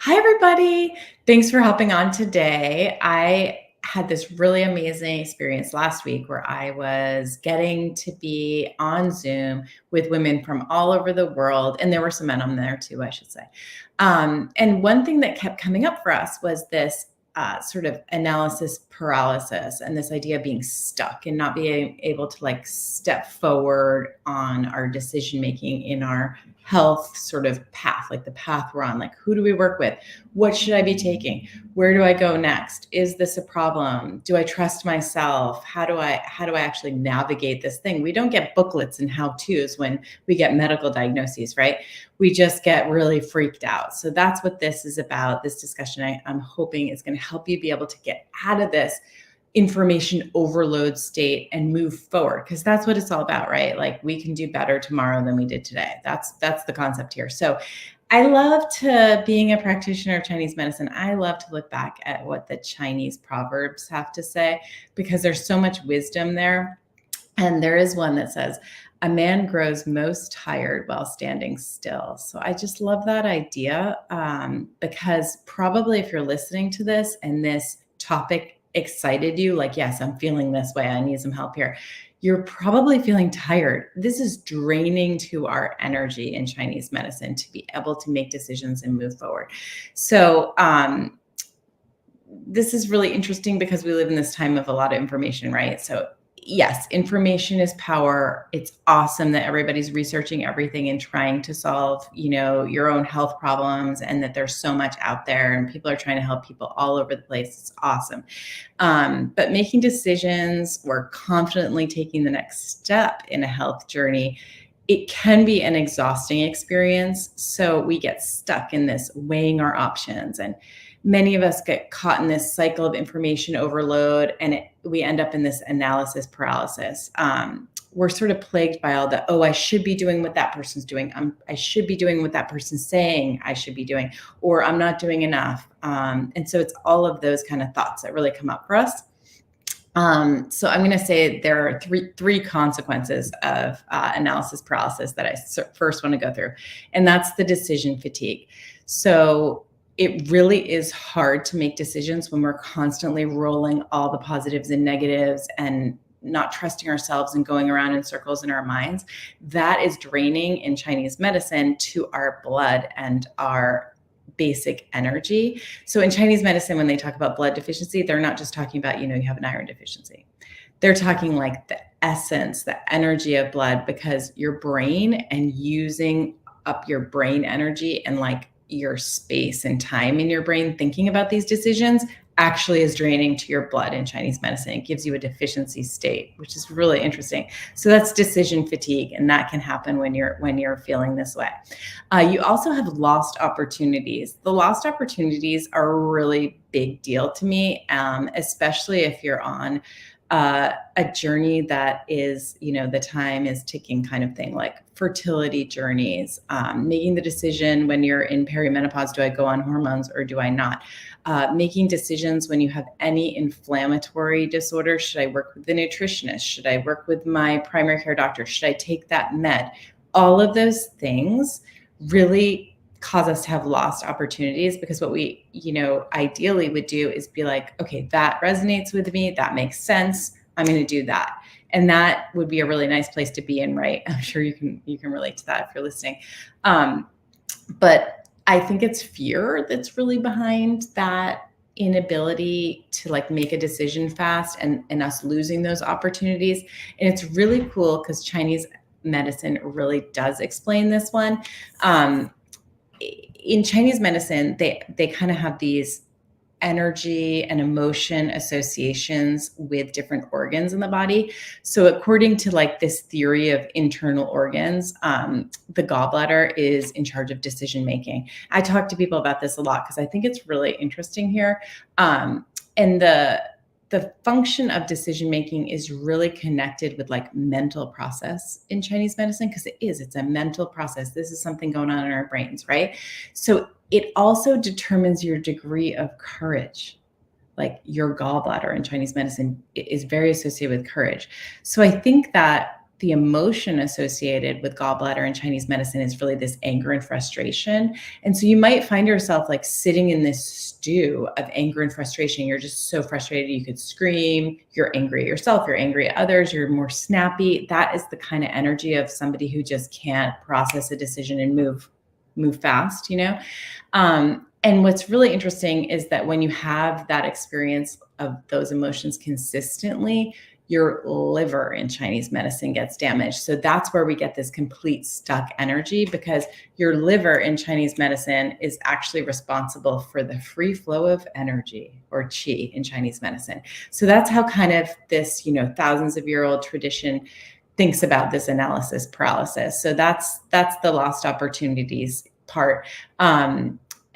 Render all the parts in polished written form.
Hi, everybody. Thanks for hopping on today. I had this really amazing experience last week where I was getting to be on Zoom with women from all over the world. And there were some men on there too, I should say. And one thing that kept coming up for us was this sort of analysis paralysis and this idea of being stuck and not being able to like step forward on our decision making in our health sort of path, like the path we're on. Like, who do we work with? What should I be taking? Where do I go next? Is this a problem? Do I trust myself? How do I actually navigate this thing? We don't get booklets and how-tos when we get medical diagnoses, right? We just get really freaked out. So that's what this is about. This discussion, I'm hoping, is going to help you be able to get out of this information overload state and move forward, because that's what it's all about, right? Like, we can do better tomorrow than we did today. That's the concept here. So I love to, being a practitioner of Chinese medicine, I love to look back at what the Chinese proverbs have to say, because there's so much wisdom there. And there is one that says, a man grows most tired while standing still. So I just love that idea, because probably if you're listening to this and this topic excited you, like, yes, I'm feeling this way, I need some help here, you're probably feeling tired. This is draining to our energy in Chinese medicine to be able to make decisions and move forward. So this is really interesting because we live in this time of a lot of information, right? So yes, information is power. It's awesome that everybody's researching everything and trying to solve, your own health problems, and that there's so much out there and people are trying to help people all over the place. It's awesome. But making decisions or confidently taking the next step in a health journey, it can be an exhausting experience. So we get stuck in this weighing our options, and many of us get caught in this cycle of information overload, and we end up in this analysis paralysis. We're sort of plagued by all the, I should be doing what that person's doing. I should be doing what that person's saying I should be doing, or I'm not doing enough. And so it's all of those kind of thoughts that really come up for us. So I'm going to say there are three consequences of analysis paralysis that I first want to go through, and that's the decision fatigue. So it really is hard to make decisions when we're constantly rolling all the positives and negatives and not trusting ourselves and going around in circles in our minds. That is draining in Chinese medicine to our blood and our basic energy. So in Chinese medicine, when they talk about blood deficiency, they're not just talking about, you have an iron deficiency. They're talking like the essence, the energy of blood, because your brain and using up your brain energy and like your space and time in your brain thinking about these decisions actually is draining to your blood in Chinese medicine. It gives you a deficiency state, which is really interesting. So that's decision fatigue, and that can happen when you're feeling this way. You also have lost opportunities. The lost opportunities are a really big deal to me, especially if you're on a journey that is, the time is ticking kind of thing, like fertility journeys, making the decision when you're in perimenopause, do I go on hormones or do I not? Making decisions when you have any inflammatory disorder. Should I work with the nutritionist? Should I work with my primary care doctor? Should I take that med? All of those things really cause us to have lost opportunities, because what we, ideally would do is be like, okay, that resonates with me. That makes sense. I'm going to do that. And that would be a really nice place to be in, right? I'm sure you can relate to that if you're listening. But I think it's fear that's really behind that inability to like make a decision fast and us losing those opportunities. And it's really cool because Chinese medicine really does explain this one. In Chinese medicine, they kind of have these energy and emotion associations with different organs in the body. So according to like this theory of internal organs, the gallbladder is in charge of decision making. I talk to people about this a lot because I think it's really interesting here. And the function of decision making is really connected with like mental process in Chinese medicine, because it's a mental process. This is something going on in our brains, right? So it also determines your degree of courage. Like your gallbladder in Chinese medicine is very associated with courage. So I think that the emotion associated with gallbladder in Chinese medicine is really this anger and frustration. And so you might find yourself like sitting in this stew of anger and frustration. You're just so frustrated. You could scream. You're angry at yourself. You're angry at others. You're more snappy. That is the kind of energy of somebody who just can't process a decision and move fast, and what's really interesting is that when you have that experience of those emotions consistently, your liver in Chinese medicine gets damaged. So that's where we get this complete stuck energy, because your liver in Chinese medicine is actually responsible for the free flow of energy, or qi, in Chinese medicine. So that's how kind of this, thousands of year old tradition thinks about this analysis paralysis. So that's the lost opportunities part.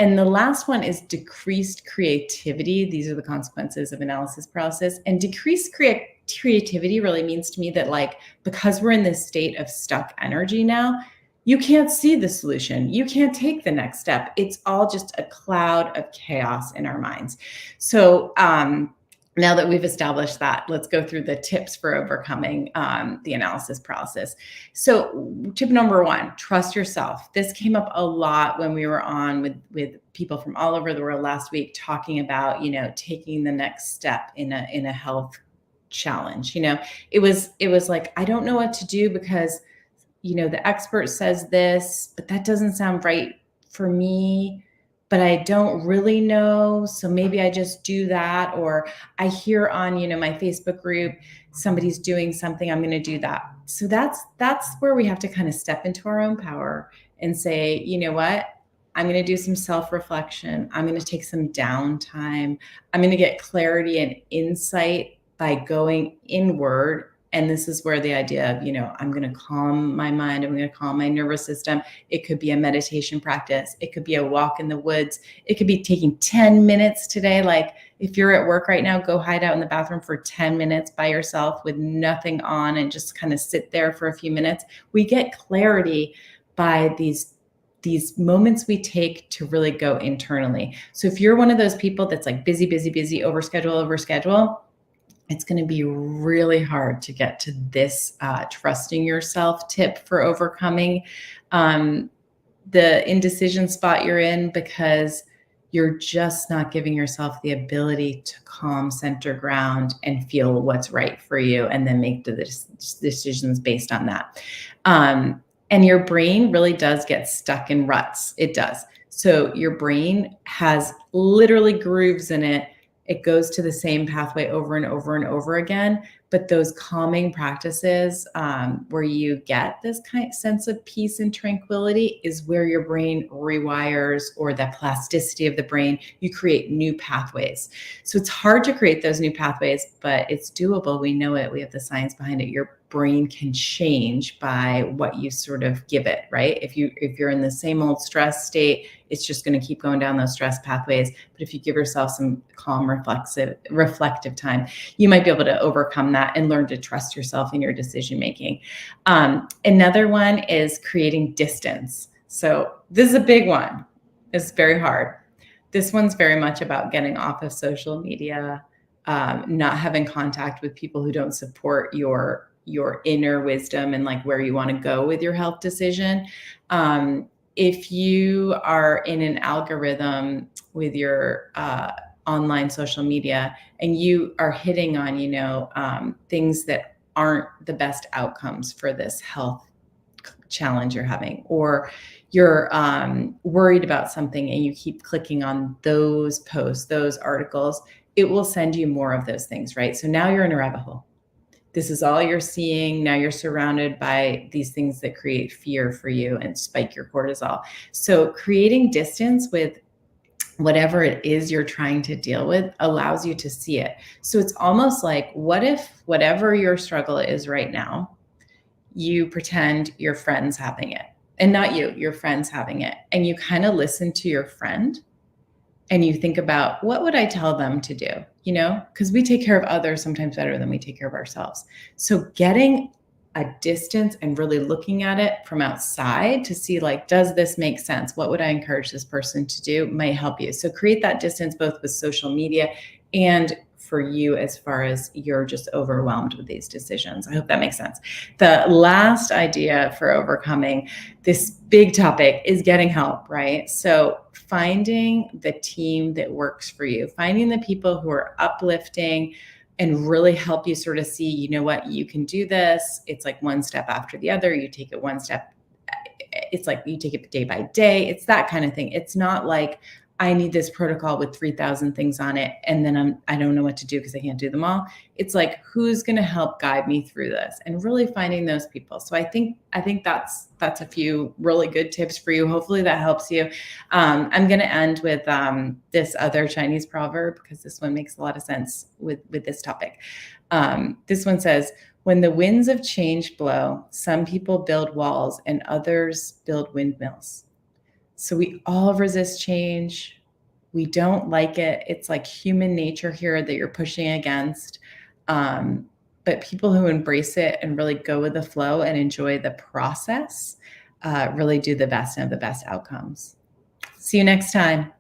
And the last one is decreased creativity. These are the consequences of analysis paralysis. And decreased creativity really means to me that, like, because we're in this state of stuck energy now, you can't see the solution. You can't take the next step. It's all just a cloud of chaos in our minds. So, now that we've established that, let's go through the tips for overcoming the analysis paralysis. So tip number 1, trust yourself. This came up a lot when we were on with people from all over the world last week, talking about, taking the next step in a health challenge. It was like, I don't know what to do because, the expert says this, but that doesn't sound right for me. But I don't really know, so maybe I just do that. Or I hear on, my Facebook group, somebody's doing something, I'm going to do that. So that's where we have to kind of step into our own power and say, you know what? I'm going to do some self-reflection. I'm going to take some downtime. I'm going to get clarity and insight by going inward. And this is where the idea of, I'm going to calm my mind. I'm going to calm my nervous system. It could be a meditation practice. It could be a walk in the woods. It could be taking 10 minutes today. Like, if you're at work right now, go hide out in the bathroom for 10 minutes by yourself with nothing on and just kind of sit there for a few minutes. We get clarity by these moments we take to really go internally. So if you're one of those people that's like busy, overschedule, it's going to be really hard to get to this trusting yourself tip for overcoming the indecision spot you're in, because you're just not giving yourself the ability to calm, center ground, and feel what's right for you, and then make the decisions based on that. And your brain really does get stuck in ruts. It does. So your brain has literally grooves in it. It goes to the same pathway over and over and over again. But those calming practices where you get this kind of sense of peace and tranquility is where your brain rewires, or the plasticity of the brain. You create new pathways. So it's hard to create those new pathways, but it's doable. We know it. We have the science behind it. Your brain can change by what you sort of give it, right? If you're in the same old stress state, it's just going to keep going down those stress pathways. But if you give yourself some calm, reflective time, you might be able to overcome that and learn to trust yourself in your decision making. Another one is creating distance. So this is a big one. It's very hard. This one's very much about getting off of social media, not having contact with people who don't support your inner wisdom and like where you want to go with your health decision. If you are in an algorithm with your online social media and you are hitting on, things that aren't the best outcomes for this health challenge you're having, or you're worried about something and you keep clicking on those posts, those articles, it will send you more of those things, right? So now you're in a rabbit hole. This is all you're seeing. Now you're surrounded by these things that create fear for you and spike your cortisol. So creating distance with whatever it is you're trying to deal with allows you to see it. So it's almost like, what if whatever your struggle is right now, you pretend your friend's having it, and not you, your friend's having it. And you kind of listen to your friend and you think about, what would I tell them to do? Because we take care of others sometimes better than we take care of ourselves. So getting a distance and really looking at it from outside to see, like, does this make sense? What would I encourage this person to do might help you. So create that distance both with social media and for you as far as you're just overwhelmed with these decisions. I hope that makes sense. The last idea for overcoming this big topic is getting help, right? So finding the team that works for you, finding the people who are uplifting and really help you sort of see, you know what, you can do this. It's like one step after the other. You take it one step. It's like you take it day by day. It's that kind of thing. It's not like I need this protocol with 3,000 things on it, and then I don't know what to do because I can't do them all. It's like, who's going to help guide me through this, and really finding those people. So I think that's a few really good tips for you. Hopefully that helps you. I'm going to end with this other Chinese proverb because this one makes a lot of sense with this topic. This one says, when the winds of change blow, some people build walls and others build windmills. So we all resist change. We don't like it. It's like human nature here that you're pushing against. But people who embrace it and really go with the flow and enjoy the process really do the best and have the best outcomes. See you next time.